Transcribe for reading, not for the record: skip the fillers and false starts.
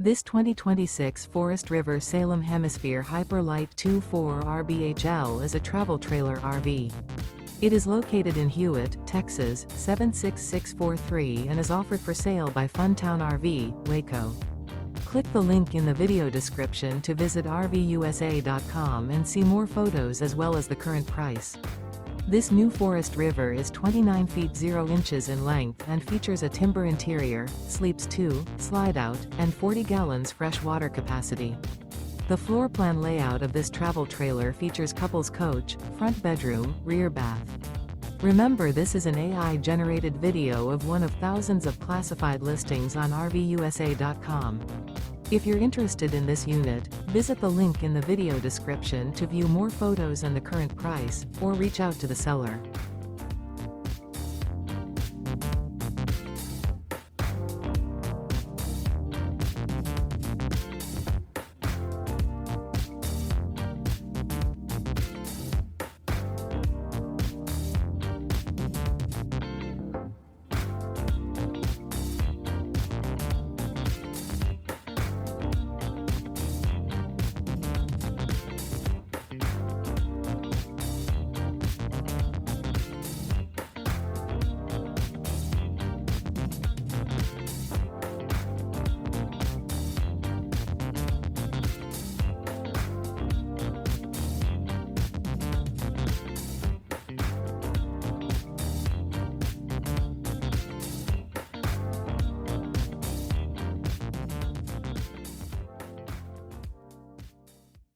This 2026 Forest River Salem Hemisphere Hyper-Lyte 2.4 RBHL is a travel trailer RV. It is located in Hewitt, Texas 76643 and is offered for sale by Funtown RV, Waco. Click the link in the video description to visit RVUSA.com and see more photos as well as the current price. This new Forest River is 29 feet 0 inches in length and features a timber interior, sleeps 2, slide-out, and 40 gallons fresh water capacity. The floor plan layout of this travel trailer features couples coach, front bedroom, rear bath. Remember, this is an AI-generated video of one of thousands of classified listings on RVUSA.com. If you're interested in this unit, visit the link in the video description to view more photos and the current price, or reach out to the seller.